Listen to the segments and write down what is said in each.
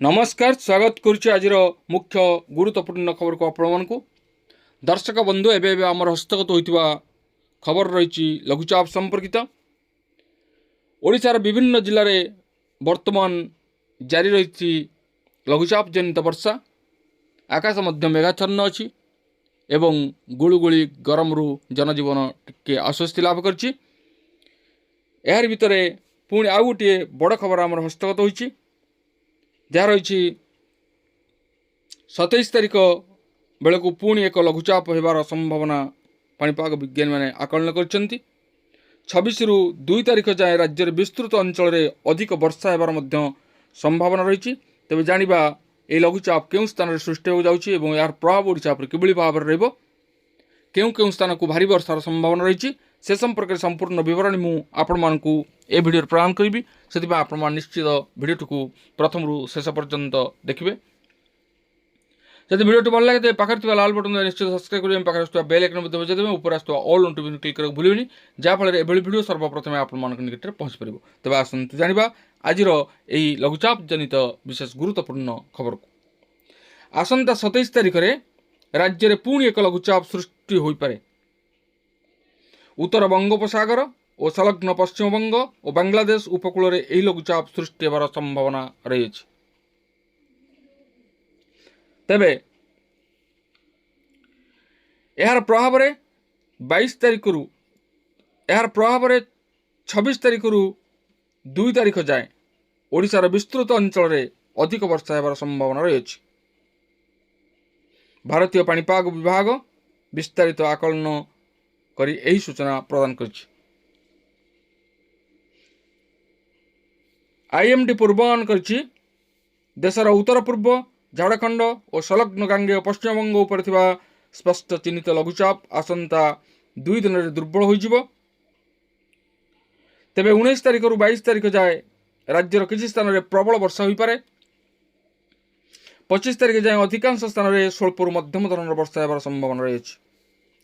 नमस्कार स्वागत करुच्ची आज मुख्य गुरुत्वपूर्ण खबर को आपण दर्शक बंधु एवं आम हस्तगत होता खबर रही लघुचाप संपर्कित ओडिशार विभिन्न जिले में वर्तमान जारी रही लघुचाप जनित वर्षा आकाश मध्य मेघाच्छन्न अच्छी एवं गुळुगुळि गरम रु जनजीवन टिके आश्वस्ति लाभ करछि। यार भितर पुणी आउ गोटे बड़ खबर आम हस्तगत होइछि जहाँ रही 27 तारिख बेलू पुणी एक लघुचाप होबार संभावना पाणीपाग विज्ञानी मैंने आकलन कर 26 रु 2 तारिख जाए राज्य विस्तृत अंचल में अधिक वर्षा होबार संभावना रही। तेज जाना ये लघुचाप केउं स्थान में सृष्टि हो जाउछि एवं यार प्रभाव ओडिशा पर किभଳି भाव रहिबो केउं केउं स्थान को भारी वर्षार संभावना रही से संपर्क में संपूर्ण विवरणी मु आपण मानकु ए वीडियो प्रदान करी से आपण मान निश्चित वीडियो को प्रथम रु शेष पर्यंत देखिए। जब वीडियो भल लगे पाखे लाल बटन निश्चित सब्सक्राइब करेंगे पाखे बेल आइकन बजाई ऊपर आसुवा ऑल नोटिफिकेशन क्लिक करके भूलें जहाँफल एभली वीडियो सर्वप्रथम आपण मान निकट में पहुँच पार। तेज आसतु जाना आज लघुचाप जनित विशेष गुरुत्वपूर्ण खबर को। आसंता 27 तारिख में राज्य में पुणी एक लघुचाप सृष्टि हो पारे। उत्तर बंगोपसागर और संलग्न पश्चिमबंग और बांग्लादेश उपकूल में यह लघुचाप सृष्टि होवार संभावना रही। तेबे यार प्रभाव 22 तारिख रु यार प्रभाव 26 तारिख रु 2 तारिख जाए ओडिशार विस्तृत अंचल में अधिक वर्षा होवार संभावना रही। भारतीय पाणीपाग विभाग विस्तारित आकलन करी यही सूचना प्रदान करछि। आईएमडी पूर्वानुमान करछि देशर उत्तर पूर्व झारखंड और संलग्न गांगेय पश्चिमबंग उपर थिबा स्पष्ट चिन्हित लघुचाप आसंता 2 दिन में दुर्बल हो। तेबे 19 तारिख रु 22 तारिख जाए राज्यर किसी स्थान में प्रबल वर्षा हो पारे। 25 तारिख जाए अधिकांश स्थान में स्वल्प मध्यम धरण वर्षा होवार संभावना रही।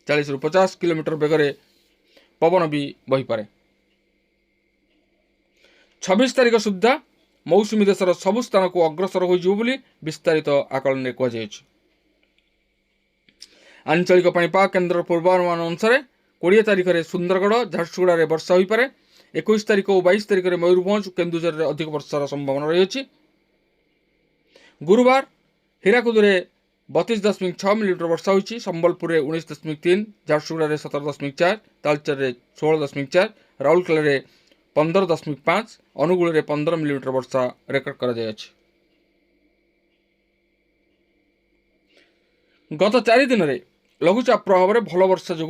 40 रु 50 किलोमीटर बेगर पवन भी बही पारे। 26 तारिख सुधा मौसुमी देशर सबु स्थान को अग्रसर हो विस्तारित आकलन कहुई। आंचलिक पाणीपाग केन्द्र पूर्वानुमान अनुसार 20 तारिख में सुंदरगढ़ झारसुगुड़ा में वर्षा हो पारे। 21 तारिख और 22 तारिख में मयूरभंज केन्दुझर में अधिक वर्षार संभावना रही। गुरुवार हीराकुद में 32.6 मिलीमीटर वर्षा होती। संबलपुर में 19.3, झारसुगुड़ा में 17.4, तालचेर में 16.4, राउरकेला में 15.5, अनुगुल में 15 मिलीमीटर वर्षा रेकर्ड कर गत 4 दिन में लघुचाप प्रभाव में भल वर्षा जो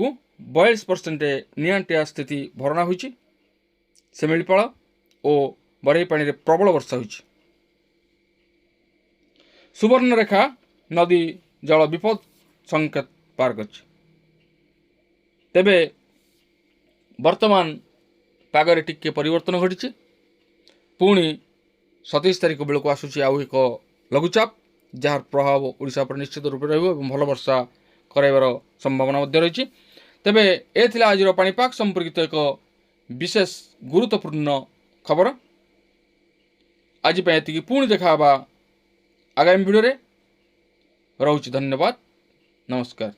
42% निआंटिया स्थिति भरणा होती। सेमिलीपाल और बरही पानी में प्रबल वर्षा होती। सुवर्णरेखा नदी जल विपद संकेत पार कर। तेबे वर्तमान पागरे टिके परिवर्तन घटी। पुणी 27 तारिख बेलू आसूची आउ एक लघुचाप जार प्रभाव ओडिशा पर निश्चित रूप से भल वर्षा कराइबार संभावना रही। तेबे ए थिला आज पाणीपाग संपर्कित एक विशेष गुरुत्वपूर्ण खबर। आज ये पुणी देखा आगामी वीडियो रे। रहुछि धन्यवाद नमस्कार।